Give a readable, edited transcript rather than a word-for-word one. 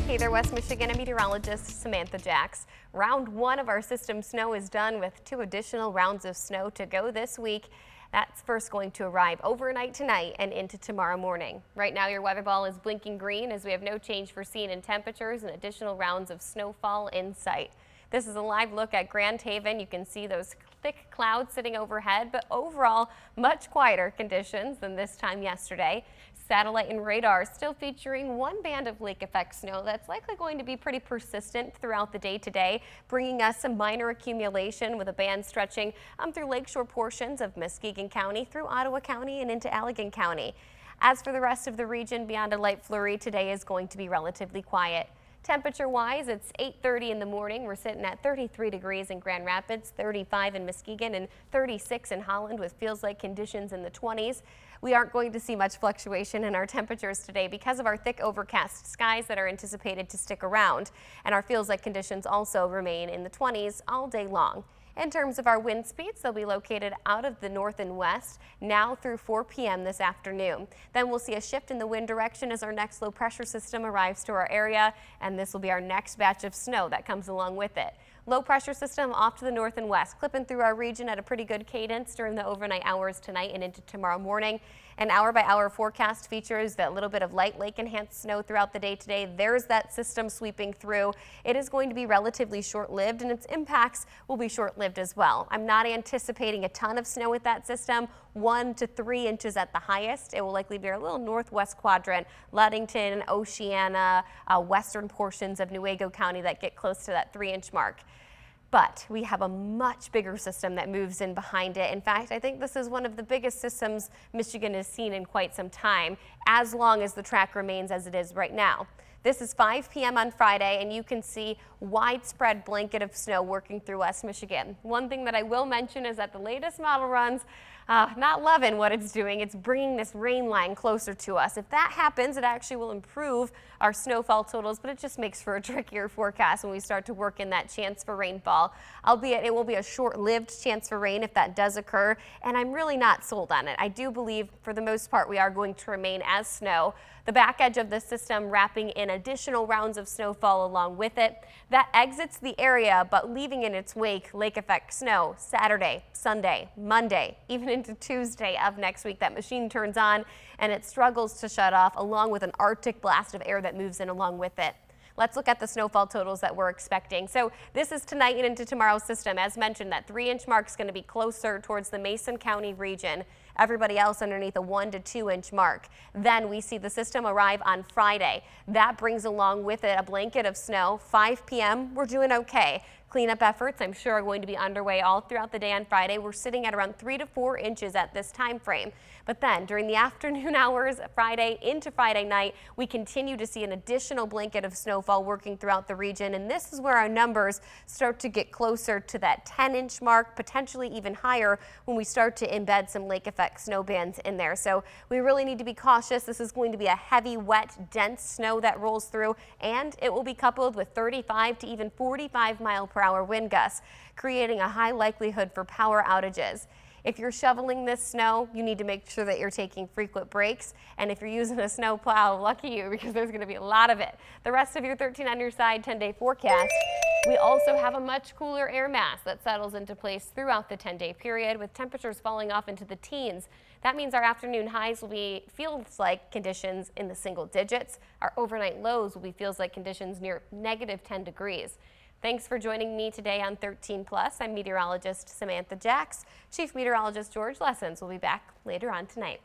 Hey there, West Michigan. I'm meteorologist Samantha Jacks. Round one of our system snow is done with 2 additional rounds of snow to go this week. That's first going to arrive overnight tonight and into tomorrow morning. Right now, your weather ball is blinking green as we have no change foreseen in temperatures and additional rounds of snowfall in sight. This is a live look at Grand Haven. You can see those thick clouds sitting overhead, but overall much quieter conditions than this time yesterday. Satellite and radar still featuring one band of lake effect snow that's likely going to be pretty persistent throughout the day today, bringing us some minor accumulation with a band stretching through lakeshore portions of Muskegon County, through Ottawa County and into Allegan County. As for the rest of the region, beyond a light flurry, today is going to be relatively quiet. Temperature-wise, it's 8:30 in the morning. We're sitting at 33 degrees in Grand Rapids, 35 in Muskegon, and 36 in Holland with feels-like conditions in the 20s. We aren't going to see much fluctuation in our temperatures today because of our thick overcast skies that are anticipated to stick around, and our feels-like conditions also remain in the 20s all day long. In terms of our wind speeds, they'll be located out of the north and west now through 4 p.m. this afternoon. Then we'll see a shift in the wind direction as our next low pressure system arrives to our area, and this will be our next batch of snow that comes along with it. Low pressure system off to the north and west, clipping through our region at a pretty good cadence during the overnight hours tonight and into tomorrow morning. An hour-by-hour forecast features that little bit of light lake-enhanced snow throughout the day today. There's that system sweeping through. It is going to be relatively short-lived, and its impacts will be short-lived as well. I'm not anticipating a ton of snow with that system, 1 to 3 inches at the highest. It will likely be our little northwest quadrant, Ludington, Oceana, western portions of Newaygo County that get close to that 3-inch mark. But we have a much bigger system that moves in behind it. In fact, I think this is one of the biggest systems Michigan has seen in quite some time, as long as the track remains as it is right now. This is 5 p.m. on Friday, and you can see widespread blanket of snow working through West Michigan. One thing that I will mention is that the latest model runs, not loving what it's doing. It's bringing this rain line closer to us. If that happens, it actually will improve our snowfall totals, but it just makes for a trickier forecast when we start to work in that chance for rainfall. Albeit it will be a short-lived chance for rain if that does occur, and I'm really not sold on it. I do believe for the most part we are going to remain as snow. The back edge of the system wrapping in additional rounds of snowfall along with it. That exits the area, but leaving in its wake lake effect snow Saturday, Sunday, Monday, even into Tuesday of next week. That machine turns on and it struggles to shut off, along with an Arctic blast of air that moves in along with it. Let's look at the snowfall totals that we're expecting. So this is tonight and into tomorrow's system. As mentioned, that 3-inch mark is going to be closer towards the Mason County region. Everybody else underneath a 1 to 2-inch mark. Then we see the system arrive on Friday. That brings along with it a blanket of snow. 5 p.m. we're doing okay. Cleanup efforts, I'm sure, are going to be underway all throughout the day on Friday. We're sitting at around 3 to 4 inches at this time frame. But then during the afternoon hours, Friday into Friday night, we continue to see an additional blanket of snowfall working throughout the region. And this is where our numbers start to get closer to that 10-inch mark, potentially even higher when we start to embed some lake effect snow bands in there. So we really need to be cautious. This is going to be a heavy, wet, dense snow that rolls through, and it will be coupled with 35 to even 45-mile-per-hour wind gusts, creating a high likelihood for power outages. If you're shoveling this snow, you need to make sure that you're taking frequent breaks. And if you're using a snow plow, lucky you, because there's going to be a lot of it. The rest of your 13 on your side 10-day forecast. We also have a much cooler air mass that settles into place throughout the 10-day period, with temperatures falling off into the teens. That means our afternoon highs will be feels-like conditions in the single digits. Our overnight lows will be feels-like conditions near -10 degrees. Thanks for joining me today on 13 Plus. I'm meteorologist Samantha Jacks. Chief Meteorologist George Lessons will be back later on tonight.